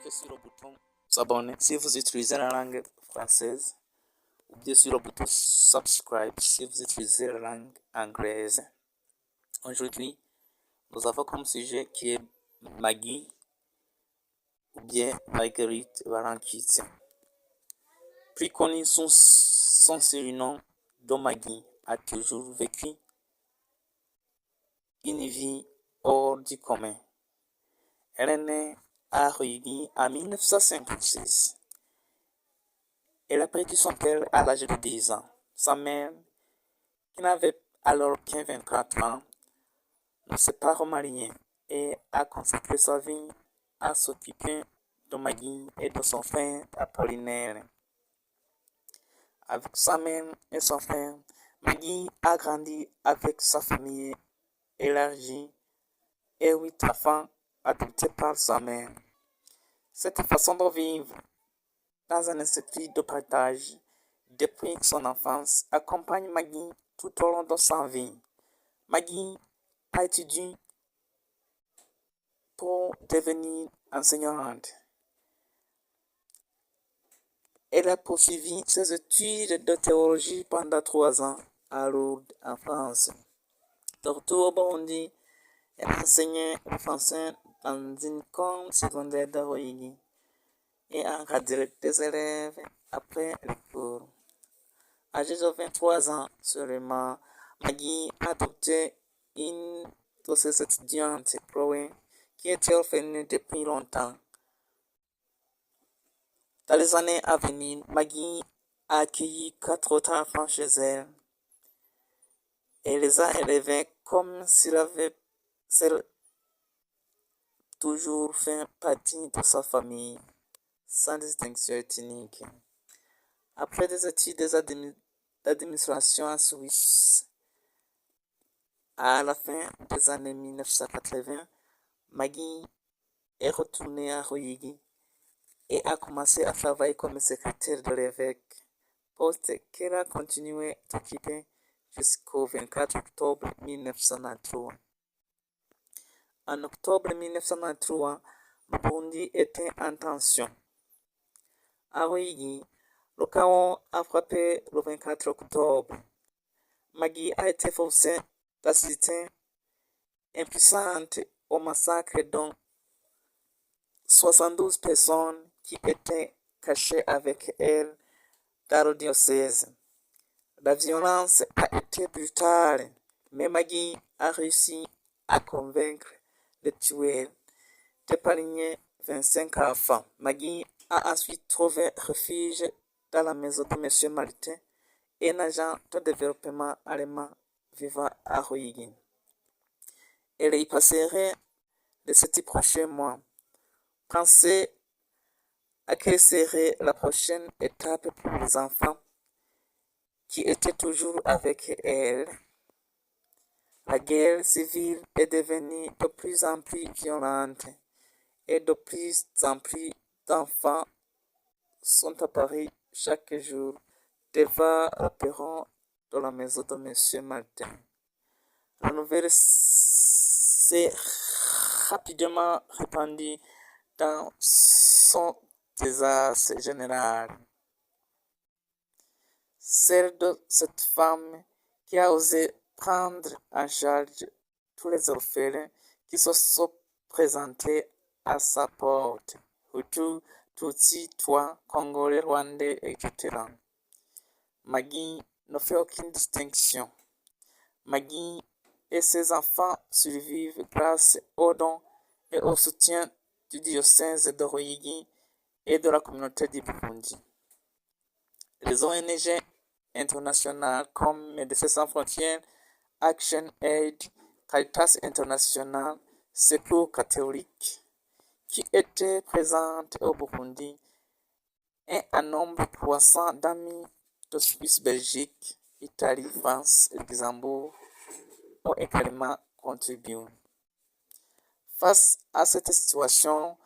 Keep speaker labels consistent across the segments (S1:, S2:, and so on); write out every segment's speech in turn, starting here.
S1: cliquez sur le bouton s'abonner si vous utilisez la langue française ou bien sur le bouton subscribe si vous utilisez la langue anglaise. Aujourd'hui, nous avons comme sujet qui est Maggie ou bien Marguerite Barankitse. Plus connu sous son surnom, Don Maggie a toujours vécu une vie hors du commun. Elle est née à Ruyigi en 1956. Elle a perdu son père à l'âge de 10 ans. Sa mère, qui n'avait alors que 24 ans, ne s'est pas remariée et a consacré sa vie à s'occuper de Maggie et de son frère Apollinaire. Avec sa mère et son frère, Maggie a grandi avec sa famille élargie et 8 enfants adoptés par sa mère. Cette façon de vivre dans un esprit de partage depuis son enfance accompagne Maggie tout au long de sa vie. Maggie a étudié pour devenir enseignante. Elle a poursuivi ses études de théologie pendant 3 ans à Lourdes, en France. De retour au Burundi, elle enseignait le français dans une école secondaire de Ruyigi et a encadré des élèves après les cours. Âgée de 23 ans seulement, Maggie a adopté une de ses étudiantes, Chloé, qui était orpheline depuis longtemps. Dans les années à venir, Maggie a accueilli 4 autres enfants chez elle et les a élevés comme s'il avait toujours fait partie de sa famille, sans distinction ethnique. Après des études d'administration en Suisse, à la fin des années 1980, Maggie est retournée à Ruyigi et a commencé à travailler comme secrétaire de l'évêque, poste qu'elle a continué d'occuper jusqu'au 24 octobre 1993. En octobre 1993, le Burundi était en tension. À Ruyigi, le chaos a frappé le 24 octobre. Maggie a été forcée d'assister impuissante au massacre dont 72 personnes qui étaient cachées avec elle dans le diocèse. La violence a été brutale, mais Maggie a réussi à convaincre les tueurs d'épargner 25 enfants. Maggie a ensuite trouvé refuge dans la maison de M. Martin, un agent de développement allemand vivant à Ruyigi. Elle y passerait les 7 prochains mois. Pensez à quelle serait la prochaine étape pour les enfants qui étaient toujours avec elle. La guerre civile est devenue de plus en plus violente et de plus en plus d'enfants sont apparus chaque jour devant le perron de la maison de M. Martin. La nouvelle s'est rapidement répandue dans son désastre général. Celle de cette femme qui a osé prendre en charge tous les orphelins qui se sont présentés à sa porte. Hutu, Tutsi, Twa, Congolais, Rwandais, etc. Maggie ne fait aucune distinction. Maggie et ses enfants survivent grâce aux dons et au soutien du diocèse de Ruyigi et de la communauté du Burundi. Les ONG internationales comme Médecins sans frontières, Action Aid, Caritas International, Secours catholique, qui étaient présentes au Burundi, et un nombre croissant d'amis de Suisse, Belgique, Italie, France et Luxembourg ont également contribué. Face à cette situation,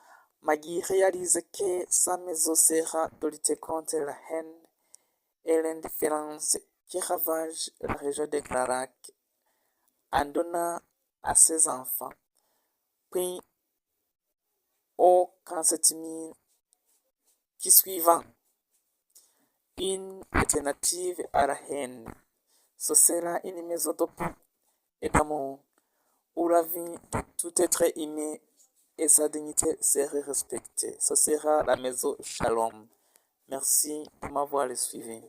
S1: Maggie réalise que sa maison sera de lutter contre la haine et l'indifférence qui ravage la région de Glarak en donnant à ses enfants, puis au 47 000 qui suivant. Une alternative à la haine. Ce sera une maison de paix et d'amour où la vie de tout être humain et sa dignité seraient respectées. Ce sera la maison Shalom. Merci de m'avoir suivi.